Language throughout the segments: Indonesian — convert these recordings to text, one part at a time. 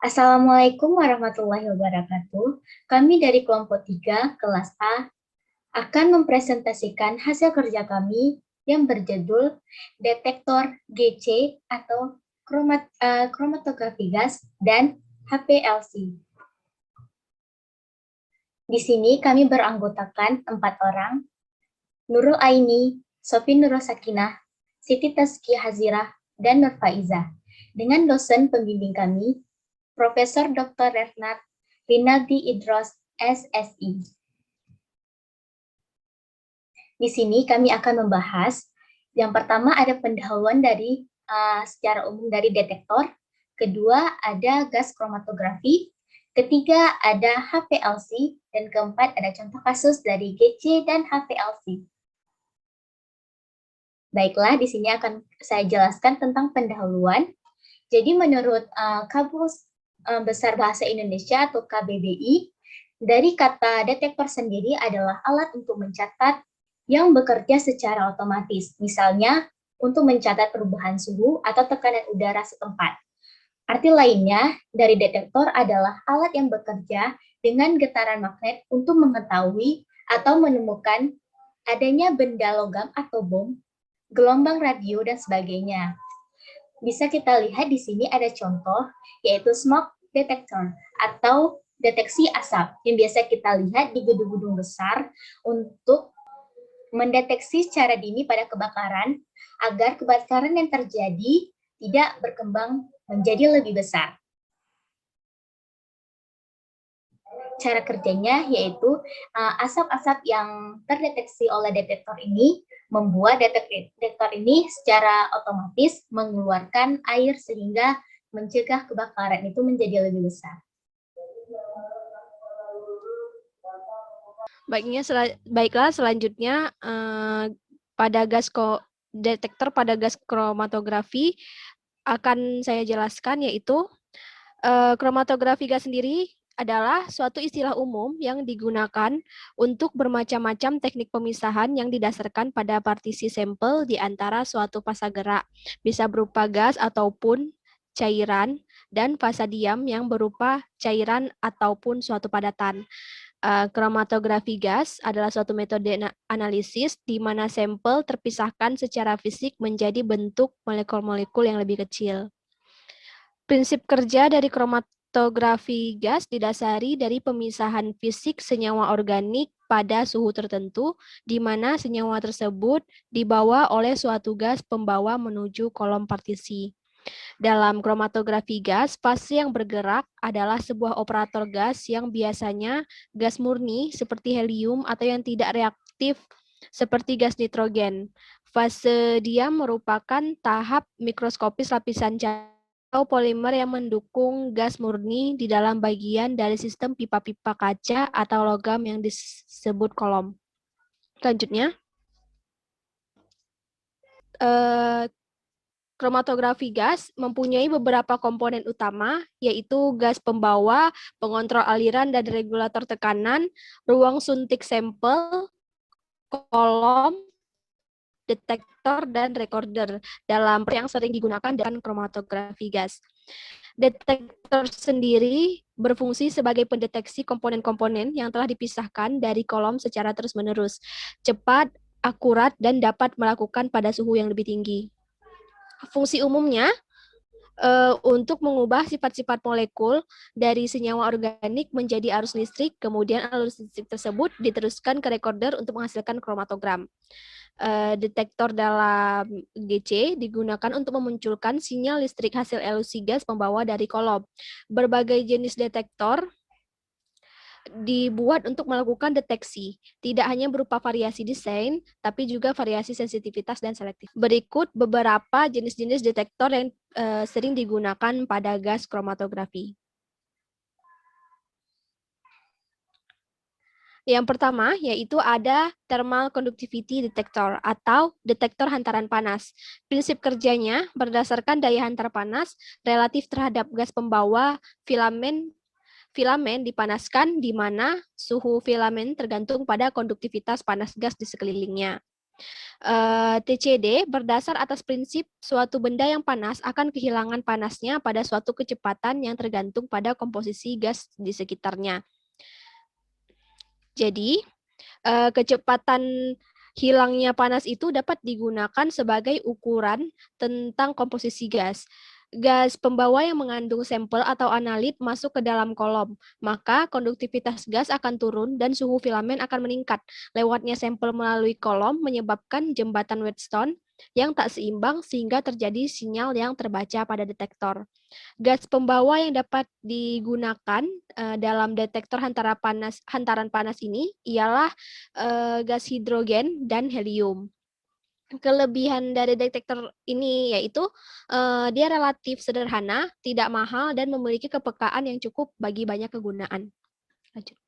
Assalamualaikum warahmatullahi wabarakatuh. Kami dari kelompok 3 kelas A akan mempresentasikan hasil kerja kami yang berjudul Detektor GC atau kromatografi gas dan HPLC. Di sini kami beranggotakan 4 orang, Nurul Aini, Sofi Nurul Sakinah, Siti Tazki Hazirah, dan Nur Faiza. Dengan dosen pembimbing kami, Profesor Dr. Retnat Rinaldi Idros, SSI. Di sini kami akan membahas yang pertama ada pendahuluan dari secara umum dari detektor, kedua ada gas kromatografi, ketiga ada HPLC, dan keempat ada contoh kasus dari GC dan HPLC. Baiklah, di sini akan saya jelaskan tentang pendahuluan. Jadi menurut Kamus Besar Bahasa Indonesia atau KBBI, dari kata detektor sendiri adalah alat untuk mencatat yang bekerja secara otomatis, misalnya untuk mencatat perubahan suhu atau tekanan udara setempat. Arti lainnya dari detektor adalah alat yang bekerja dengan getaran magnet untuk mengetahui atau menemukan adanya benda logam atau bom, gelombang radio, dan sebagainya. Bisa kita lihat di sini ada contoh, yaitu smoke detector atau deteksi asap yang biasa kita lihat di gedung-gedung besar untuk mendeteksi secara dini pada kebakaran agar kebakaran yang terjadi tidak berkembang menjadi lebih besar. Cara kerjanya yaitu asap-asap yang terdeteksi oleh detektor ini membuat detektor ini secara otomatis mengeluarkan air sehingga mencegah kebakaran itu menjadi lebih besar. Baiklah, selanjutnya detektor pada gas kromatografi akan saya jelaskan, yaitu kromatografi gas sendiri adalah suatu istilah umum yang digunakan untuk bermacam-macam teknik pemisahan yang didasarkan pada partisi sampel di antara suatu fasa gerak, bisa berupa gas ataupun cairan, dan fasa diam yang berupa cairan ataupun suatu padatan. Kromatografi gas adalah suatu metode analisis di mana sampel terpisahkan secara fisik menjadi bentuk molekul-molekul yang lebih kecil. Prinsip kerja dari kromatografi gas didasari dari pemisahan fisik senyawa organik pada suhu tertentu, di mana senyawa tersebut dibawa oleh suatu gas pembawa menuju kolom partisi. Dalam kromatografi gas, fase yang bergerak adalah sebuah operator gas yang biasanya gas murni seperti helium atau yang tidak reaktif seperti gas nitrogen. Fase diam merupakan tahap mikroskopis lapisan cahaya atau polimer yang mendukung gas murni di dalam bagian dari sistem pipa-pipa kaca atau logam yang disebut kolom. Selanjutnya, kromatografi gas mempunyai beberapa komponen utama, yaitu gas pembawa, pengontrol aliran dan regulator tekanan, ruang suntik sampel, kolom, detektor, dan recorder dalam yang sering digunakan dengan kromatografi gas. Detektor sendiri berfungsi sebagai pendeteksi komponen-komponen yang telah dipisahkan dari kolom secara terus-menerus, cepat, akurat, dan dapat melakukan pada suhu yang lebih tinggi. Fungsi umumnya untuk mengubah sifat-sifat molekul dari senyawa organik menjadi arus listrik, kemudian arus listrik tersebut diteruskan ke recorder untuk menghasilkan kromatogram. Detektor dalam GC digunakan untuk memunculkan sinyal listrik hasil elusi gas pembawa dari kolom. Berbagai jenis detektor dibuat untuk melakukan deteksi, tidak hanya berupa variasi desain, tapi juga variasi sensitivitas dan selektif. Berikut beberapa jenis-jenis detektor yang sering digunakan pada gas kromatografi. Yang pertama yaitu ada thermal conductivity detector atau detektor hantaran panas. Prinsip kerjanya berdasarkan daya hantar panas relatif terhadap gas pembawa filamen dipanaskan di mana suhu filamen tergantung pada konduktivitas panas gas di sekelilingnya. TCD berdasar atas prinsip suatu benda yang panas akan kehilangan panasnya pada suatu kecepatan yang tergantung pada komposisi gas di sekitarnya. Jadi, kecepatan hilangnya panas itu dapat digunakan sebagai ukuran tentang komposisi gas. Gas pembawa yang mengandung sampel atau analit masuk ke dalam kolom, maka konduktivitas gas akan turun dan suhu filamen akan meningkat. Lewatnya sampel melalui kolom menyebabkan jembatan Wheatstone yang tak seimbang sehingga terjadi sinyal yang terbaca pada detektor. Gas pembawa yang dapat digunakan dalam detektor hantaran panas ini ialah gas hidrogen dan helium. Kelebihan dari detektor ini yaitu dia relatif sederhana, tidak mahal, dan memiliki kepekaan yang cukup bagi banyak kegunaan. Lanjut.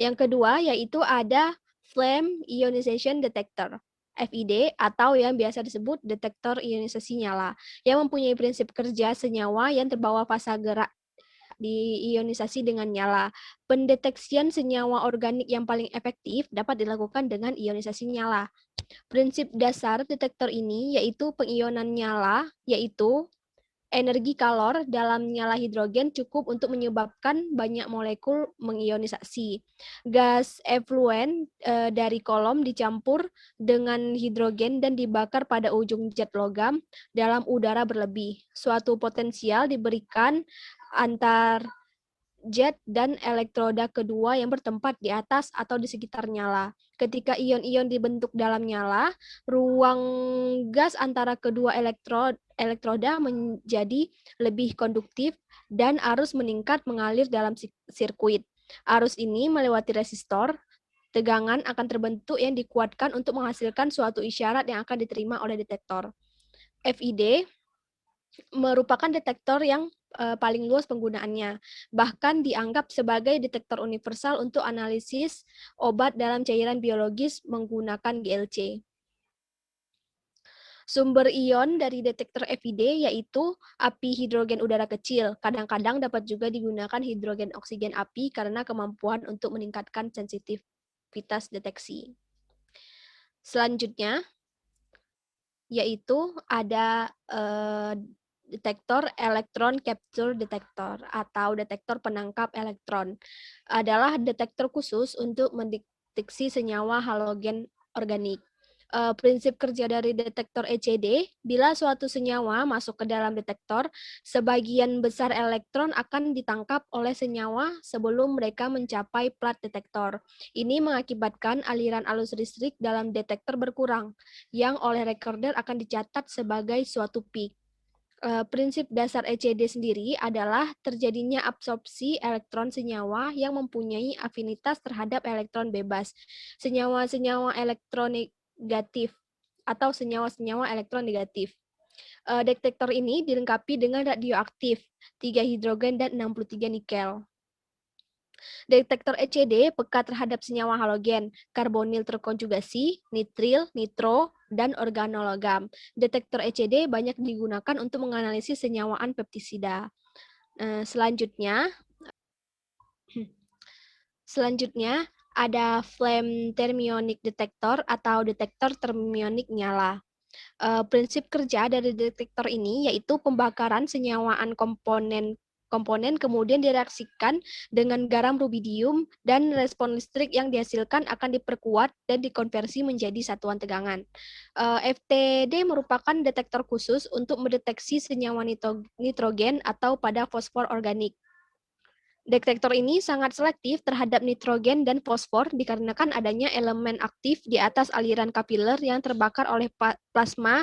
Yang kedua yaitu ada Flame Ionization Detector. FID atau yang biasa disebut detektor ionisasi nyala, yang mempunyai prinsip kerja senyawa yang terbawa fasa gerak diionisasi dengan nyala. Pendeteksian senyawa organik yang paling efektif dapat dilakukan dengan ionisasi nyala. Prinsip dasar detektor ini yaitu pengionan nyala, yaitu energi kalor dalam nyala hidrogen cukup untuk menyebabkan banyak molekul mengionisasi. Gas efluen dari kolom dicampur dengan hidrogen dan dibakar pada ujung jet logam dalam udara berlebih. Suatu potensial diberikan antar jet dan elektroda kedua yang bertempat di atas atau di sekitar nyala. Ketika ion-ion dibentuk dalam nyala, ruang gas antara kedua elektroda menjadi lebih konduktif dan arus meningkat mengalir dalam sirkuit. Arus ini melewati resistor, tegangan akan terbentuk yang dikuatkan untuk menghasilkan suatu isyarat yang akan diterima oleh detektor. FID merupakan detektor yang paling luas penggunaannya, bahkan dianggap sebagai detektor universal untuk analisis obat dalam cairan biologis menggunakan GLC. Sumber ion dari detektor FID yaitu api hidrogen udara kecil. Kadang-kadang dapat juga digunakan hidrogen oksigen api karena kemampuan untuk meningkatkan sensitivitas deteksi. Selanjutnya, yaitu ada detektor elektron capture detector atau detektor penangkap elektron. Adalah detektor khusus untuk mendeteksi senyawa halogen organik. Prinsip kerja dari detektor ECD, bila suatu senyawa masuk ke dalam detektor, sebagian besar elektron akan ditangkap oleh senyawa sebelum mereka mencapai plat detektor. Ini mengakibatkan aliran arus listrik dalam detektor berkurang, yang oleh recorder akan dicatat sebagai suatu peak. Prinsip dasar ECD sendiri adalah terjadinya absorpsi elektron senyawa yang mempunyai afinitas terhadap elektron bebas. Senyawa-senyawa elektronik negatif atau senyawa-senyawa elektron negatif. Detektor ini dilengkapi dengan radioaktif, 3 hidrogen dan 63 nikel. Detektor ECD peka terhadap senyawa halogen, karbonil terkonjugasi, nitril, nitro, dan organologam. Detektor ECD banyak digunakan untuk menganalisis senyawaan peptisida. Selanjutnya ada flame thermionic detector atau detektor termionik nyala. Prinsip kerja dari detektor ini yaitu pembakaran senyawaan komponen kemudian direaksikan dengan garam rubidium dan respon listrik yang dihasilkan akan diperkuat dan dikonversi menjadi satuan tegangan. FTD merupakan detektor khusus untuk mendeteksi senyawa nitrogen atau pada fosfor organik. Detektor ini sangat selektif terhadap nitrogen dan fosfor dikarenakan adanya elemen aktif di atas aliran kapiler yang terbakar oleh plasma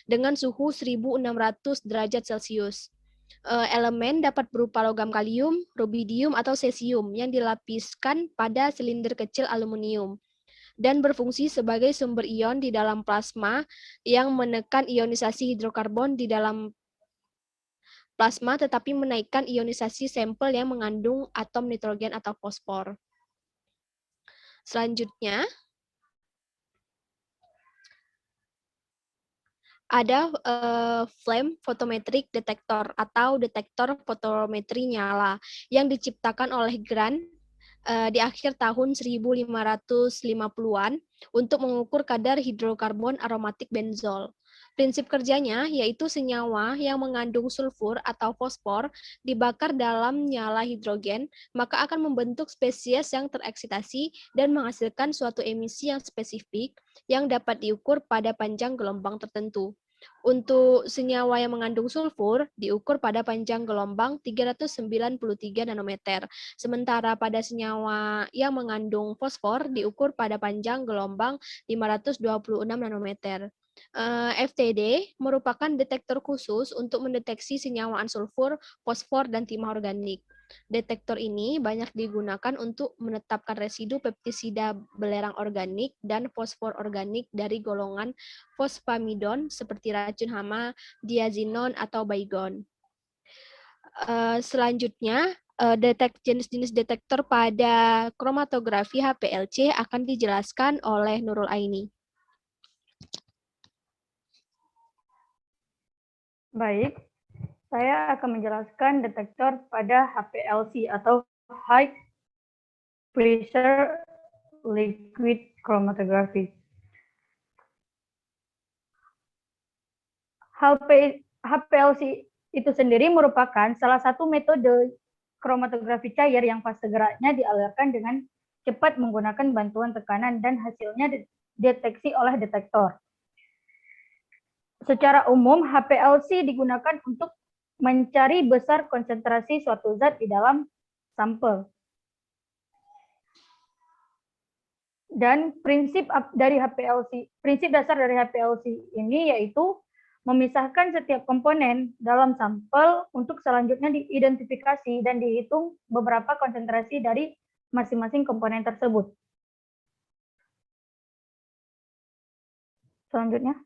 dengan suhu 1600 derajat Celcius. Elemen dapat berupa logam kalium, rubidium, atau cesium yang dilapiskan pada silinder kecil aluminium dan berfungsi sebagai sumber ion di dalam plasma yang menekan ionisasi hidrokarbon di dalam plasma tetapi menaikkan ionisasi sampel yang mengandung atom nitrogen atau fosfor. Selanjutnya, ada flame photometric detector atau detektor fotometri nyala yang diciptakan oleh Grant di akhir tahun 1550-an untuk mengukur kadar hidrokarbon aromatik benzol. Prinsip kerjanya yaitu senyawa yang mengandung sulfur atau fosfor dibakar dalam nyala hidrogen, maka akan membentuk spesies yang tereksitasi dan menghasilkan suatu emisi yang spesifik yang dapat diukur pada panjang gelombang tertentu. Untuk senyawa yang mengandung sulfur diukur pada panjang gelombang 393 nanometer, sementara pada senyawa yang mengandung fosfor diukur pada panjang gelombang 526 nanometer. FTD merupakan detektor khusus untuk mendeteksi senyawaan sulfur, fosfor, dan timah organik. Detektor ini banyak digunakan untuk menetapkan residu peptisida belerang organik dan fosfor organik dari golongan fosfamidon seperti racun hama, diazinon, atau baygon. Selanjutnya, jenis-jenis detektor pada kromatografi HPLC akan dijelaskan oleh Nurul Aini. Baik, saya akan menjelaskan detektor pada HPLC atau High Pressure Liquid Chromatography. HPLC itu sendiri merupakan salah satu metode kromatografi cair yang fase geraknya dialirkan dengan cepat menggunakan bantuan tekanan dan hasilnya dideteksi oleh detektor. Secara umum, HPLC digunakan untuk mencari besar konsentrasi suatu zat di dalam sampel. Dan prinsip dasar dari HPLC ini yaitu memisahkan setiap komponen dalam sampel untuk selanjutnya diidentifikasi dan dihitung beberapa konsentrasi dari masing-masing komponen tersebut. Selanjutnya.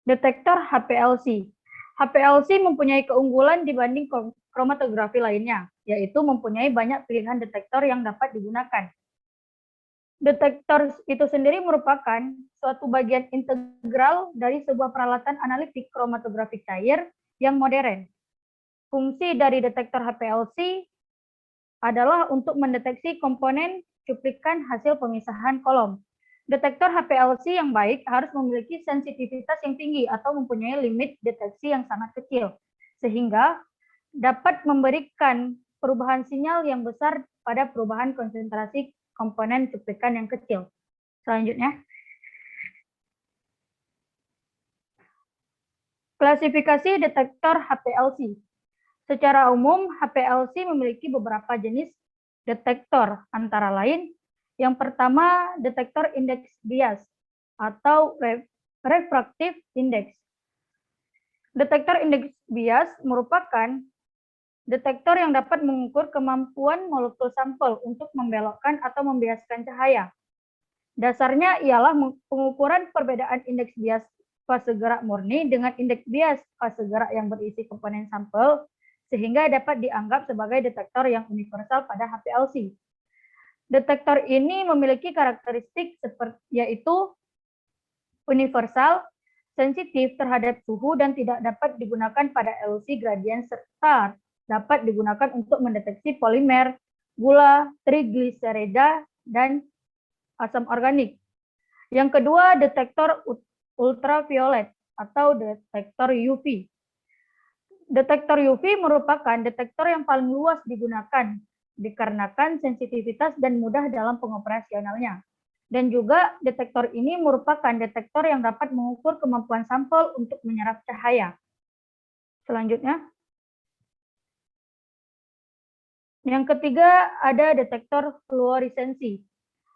Detektor HPLC. HPLC mempunyai keunggulan dibanding kromatografi lainnya, yaitu mempunyai banyak pilihan detektor yang dapat digunakan. Detektor itu sendiri merupakan suatu bagian integral dari sebuah peralatan analitik kromatografi cair yang modern. Fungsi dari detektor HPLC adalah untuk mendeteksi komponen cuplikan hasil pemisahan kolom. Detektor HPLC yang baik harus memiliki sensitivitas yang tinggi atau mempunyai limit deteksi yang sangat kecil, sehingga dapat memberikan perubahan sinyal yang besar pada perubahan konsentrasi komponen cuplikan yang kecil. Selanjutnya. Klasifikasi detektor HPLC. Secara umum, HPLC memiliki beberapa jenis detektor, antara lain yang pertama, detektor indeks bias atau refractive index. Detektor indeks bias merupakan detektor yang dapat mengukur kemampuan molekul sampel untuk membelokkan atau membiaskan cahaya. Dasarnya ialah pengukuran perbedaan indeks bias fase gerak murni dengan indeks bias fase gerak yang berisi komponen sampel, sehingga dapat dianggap sebagai detektor yang universal pada HPLC. Detektor ini memiliki karakteristik yaitu universal, sensitif terhadap suhu, dan tidak dapat digunakan pada elusi gradien serta dapat digunakan untuk mendeteksi polimer, gula, trigliserida, dan asam organik. Yang kedua, detektor ultraviolet atau detektor UV. Detektor UV merupakan detektor yang paling luas digunakan dikarenakan sensitivitas dan mudah dalam pengoperasionalnya. Dan juga detektor ini merupakan detektor yang dapat mengukur kemampuan sampel untuk menyerap cahaya. Selanjutnya. Yang ketiga ada detektor fluoresensi.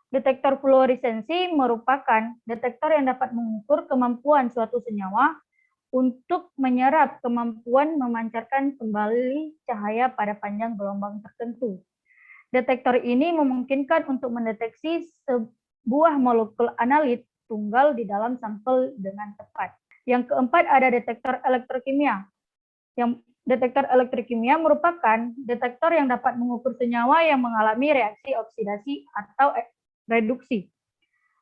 Detektor fluoresensi merupakan detektor yang dapat mengukur kemampuan suatu senyawa untuk menyerap kemampuan memancarkan kembali cahaya pada panjang gelombang tertentu. Detektor ini memungkinkan untuk mendeteksi sebuah molekul analit tunggal di dalam sampel dengan tepat. Yang keempat ada detektor elektrokimia. Detektor elektrokimia merupakan detektor yang dapat mengukur senyawa yang mengalami reaksi oksidasi atau reduksi.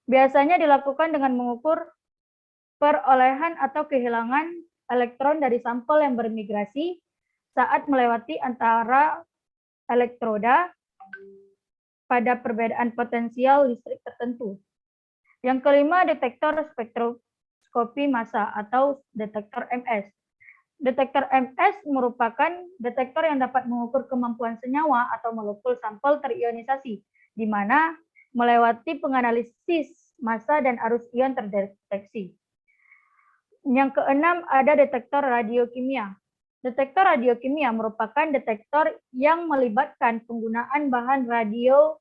Biasanya dilakukan dengan mengukur perolehan atau kehilangan elektron dari sampel yang bermigrasi saat melewati antara elektroda pada perbedaan potensial listrik tertentu. Yang kelima, detektor spektroskopi massa atau detektor MS. Detektor MS merupakan detektor yang dapat mengukur kemampuan senyawa atau molekul sampel terionisasi, di mana melewati penganalisis massa dan arus ion terdeteksi. Yang keenam, ada detektor radiokimia. Detektor radiokimia merupakan detektor yang melibatkan penggunaan bahan radioaktif,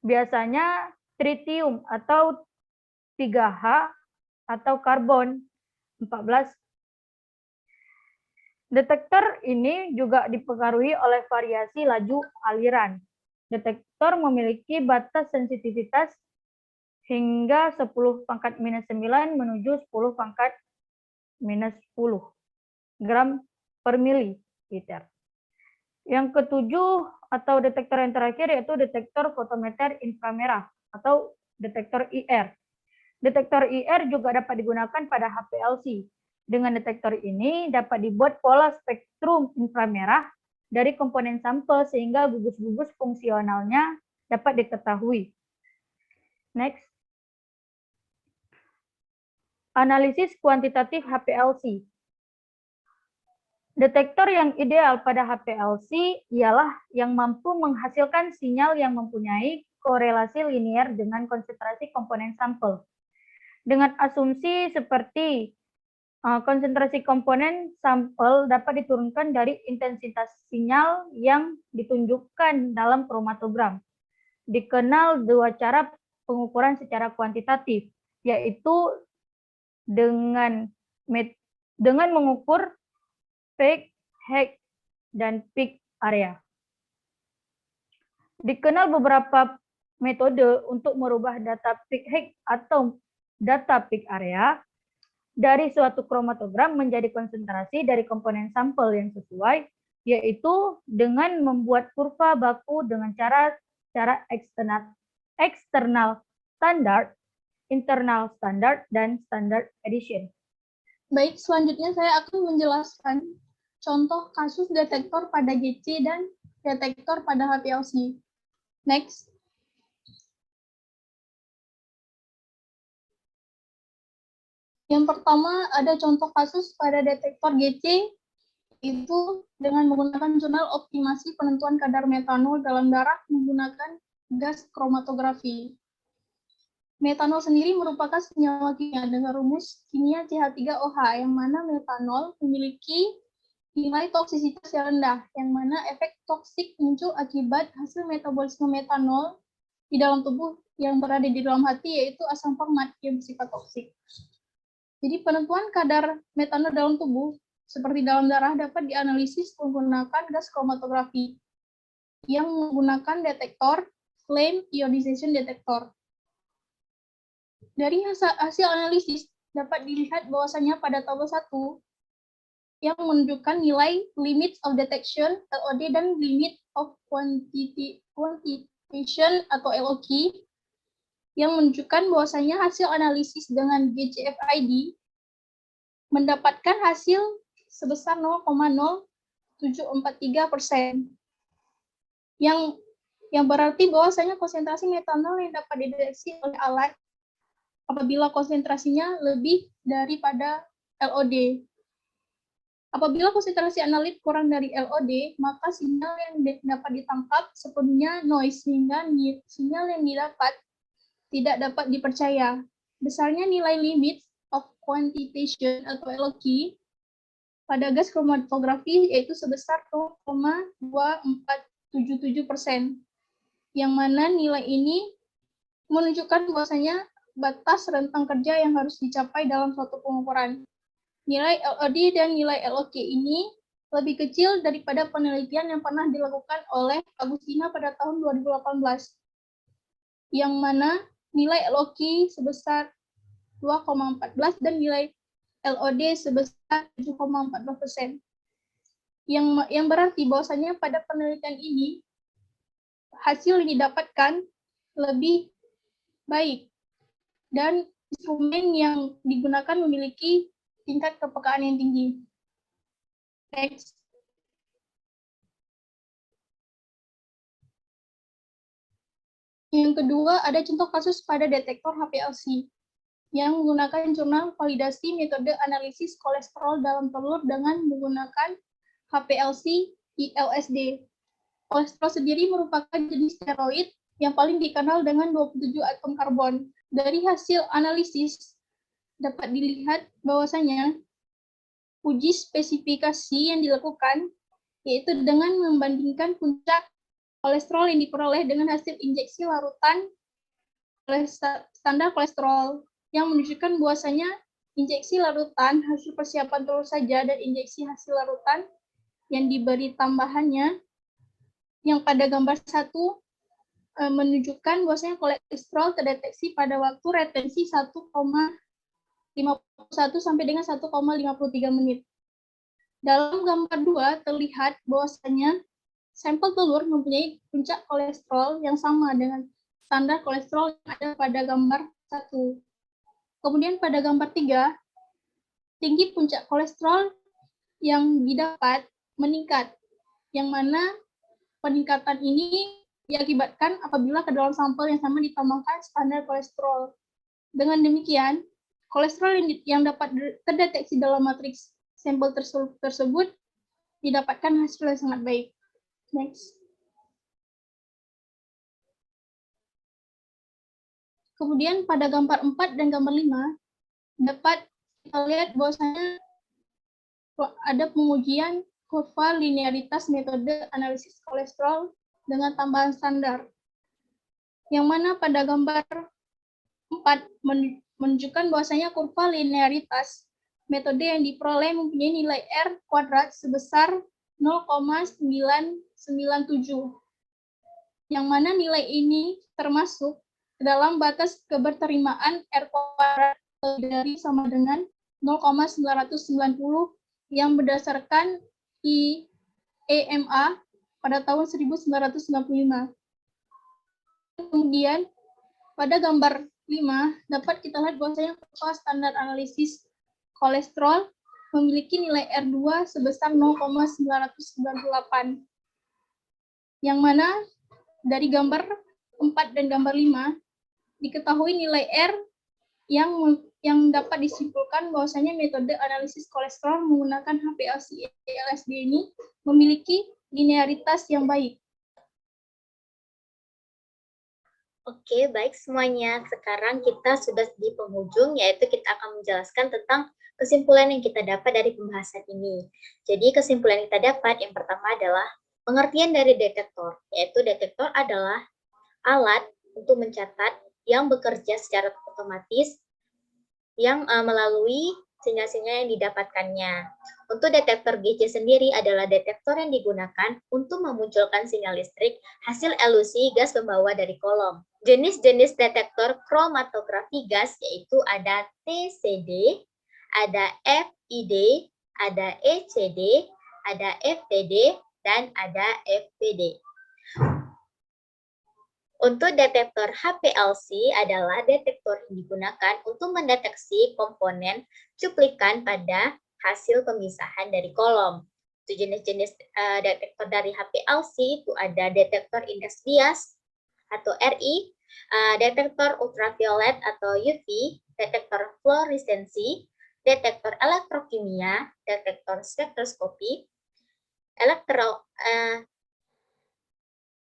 biasanya tritium atau 3H atau karbon 14. Detektor ini juga dipengaruhi oleh variasi laju aliran. Detektor memiliki batas sensitivitas hingga 10⁻⁹ menuju 10⁻⁻10 gram per mililiter. Yang ketujuh atau detektor yang terakhir yaitu detektor fotometer inframerah atau detektor IR. Detektor IR juga dapat digunakan pada HPLC. Dengan detektor ini dapat dibuat pola spektrum inframerah dari komponen sampel sehingga gugus-gugus fungsionalnya dapat diketahui. Next. Analisis kuantitatif HPLC. Detektor yang ideal pada HPLC ialah yang mampu menghasilkan sinyal yang mempunyai korelasi linier dengan konsentrasi komponen sampel. Dengan asumsi seperti konsentrasi komponen sampel dapat diturunkan dari intensitas sinyal yang ditunjukkan dalam kromatogram. Dikenal dua cara pengukuran secara kuantitatif, yaitu dengan mengukur peak, height, dan peak area. Dikenal beberapa metode untuk merubah data peak height atau data peak area dari suatu kromatogram menjadi konsentrasi dari komponen sampel yang sesuai, yaitu dengan membuat kurva baku dengan cara eksternal standar, internal standard, dan standard addition. Baik, selanjutnya saya akan menjelaskan contoh kasus detektor pada GC dan detektor pada HPLC. Next. Yang pertama ada contoh kasus pada detektor GC, itu dengan menggunakan jurnal optimasi penentuan kadar metanol dalam darah menggunakan gas kromatografi. Metanol sendiri merupakan senyawa kimia dengan rumus kimia CH3OH, yang mana metanol memiliki nilai toksisitas yang rendah, yang mana efek toksik muncul akibat hasil metabolisme metanol di dalam tubuh yang berada di dalam hati, yaitu asam format yang bersifat toksik. Jadi penentuan kadar metanol dalam tubuh, seperti dalam darah, dapat dianalisis menggunakan gas kromatografi yang menggunakan detektor flame ionization detector. Dari hasil analisis dapat dilihat bahwasanya pada tabel 1 yang menunjukkan nilai limit of detection LOD dan limit of quantitation atau LOQ yang menunjukkan bahwasanya hasil analisis dengan GCFID mendapatkan hasil sebesar 0,0743%, yang berarti bahwasanya konsentrasi metanol yang dapat dideteksi oleh alat apabila konsentrasinya lebih daripada LOD. Apabila konsentrasi analit kurang dari LOD, maka sinyal yang dapat ditangkap sepenuhnya noise, sehingga sinyal yang didapat tidak dapat dipercaya. Besarnya nilai limit of quantitation atau LOQ pada gas kromatografi yaitu sebesar 0,2477%, yang mana nilai ini menunjukkan bahwasanya batas rentang kerja yang harus dicapai dalam suatu pengukuran. Nilai LOD dan nilai LOQ ini lebih kecil daripada penelitian yang pernah dilakukan oleh Agustina pada tahun 2018, yang mana nilai LOQ sebesar 2,14 dan nilai LOD sebesar 7,14%. Yang berarti bahwasanya pada penelitian ini hasil yang didapatkan lebih baik dan instrumen yang digunakan memiliki tingkat kepekaan yang tinggi. Next. Yang kedua, ada contoh kasus pada detektor HPLC yang menggunakan jurnal validasi metode analisis kolesterol dalam telur dengan menggunakan HPLC ILSD. Kolesterol sendiri merupakan jenis steroid yang paling dikenal dengan 27 atom karbon. Dari hasil analisis dapat dilihat bahwasanya uji spesifikasi yang dilakukan yaitu dengan membandingkan puncak kolesterol yang diperoleh dengan hasil injeksi larutan standar kolesterol yang menunjukkan bahwasanya injeksi larutan hasil persiapan telur saja dan injeksi hasil larutan yang diberi tambahannya yang pada gambar 1 menunjukkan bahwasanya kolesterol terdeteksi pada waktu retensi 1,51 sampai dengan 1,53 menit. Dalam gambar 2 terlihat bahwasanya sampel telur mempunyai puncak kolesterol yang sama dengan standar kolesterol yang ada pada gambar 1. Kemudian pada gambar 3, tinggi puncak kolesterol yang didapat meningkat, yang mana peningkatan ini diakibatkan apabila ke dalam sampel yang sama ditambahkan standar kolesterol. Dengan demikian, kolesterol yang dapat terdeteksi dalam matriks sampel tersebut didapatkan hasil yang sangat baik. Next. Kemudian pada gambar 4 dan gambar 5 dapat kita lihat bahwasanya ada pengujian kurva linearitas metode analisis kolesterol dengan tambahan standar. Yang mana pada gambar 4 menunjukkan bahwasanya kurva linearitas metode yang diperoleh mempunyai nilai R kuadrat sebesar 0,997. Yang mana nilai ini termasuk dalam batas keberterimaan R kuadrat dari sama dengan 0,990 yang berdasarkan IEMA pada tahun 1995. Kemudian pada gambar 5 dapat kita lihat bahwasanya kurva standar analisis kolesterol memiliki nilai R2 sebesar 0,998. Yang mana dari gambar 4 dan gambar 5 diketahui nilai R yang dapat disimpulkan bahwasanya metode analisis kolesterol menggunakan HPLC ILSD ini memiliki linearitas yang baik. Oke, baik semuanya. Sekarang kita sudah di penghujung, yaitu kita akan menjelaskan tentang kesimpulan yang kita dapat dari pembahasan ini. Jadi kesimpulan yang kita dapat yang pertama adalah pengertian dari detektor, yaitu detektor adalah alat untuk mencatat yang bekerja secara otomatis yang melalui sinyal-sinyal yang didapatkannya. Untuk detektor GC sendiri adalah detektor yang digunakan untuk memunculkan sinyal listrik hasil elusi gas pembawa dari kolom. Jenis-jenis detektor kromatografi gas yaitu ada TCD, ada FID, ada ECD, ada FTD, dan ada FPD. Untuk detektor HPLC adalah detektor yang digunakan untuk mendeteksi komponen cuplikan pada hasil pemisahan dari kolom. Itu jenis-jenis detektor dari HPLC itu ada detektor indeks bias atau RI, detektor ultraviolet atau UV, detektor fluoresensi, detektor elektrokimia, detektor spektroskopi,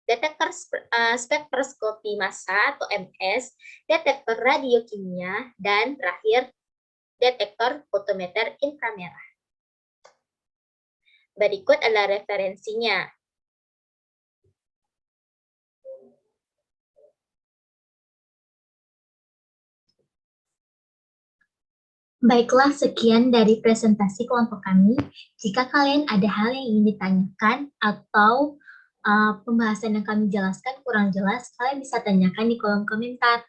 detektor spektroskopi massa atau MS, detektor radiokimia, dan terakhir detektor fotometer inframerah. Berikut adalah referensinya. Baiklah, sekian dari presentasi kelompok kami. Jika kalian ada hal yang ingin ditanyakan atau pembahasan yang kami jelaskan kurang jelas, kalian bisa tanyakan di kolom komentar.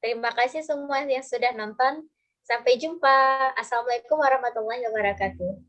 Terima kasih semua yang sudah nonton. Sampai jumpa. Assalamualaikum warahmatullahi wabarakatuh.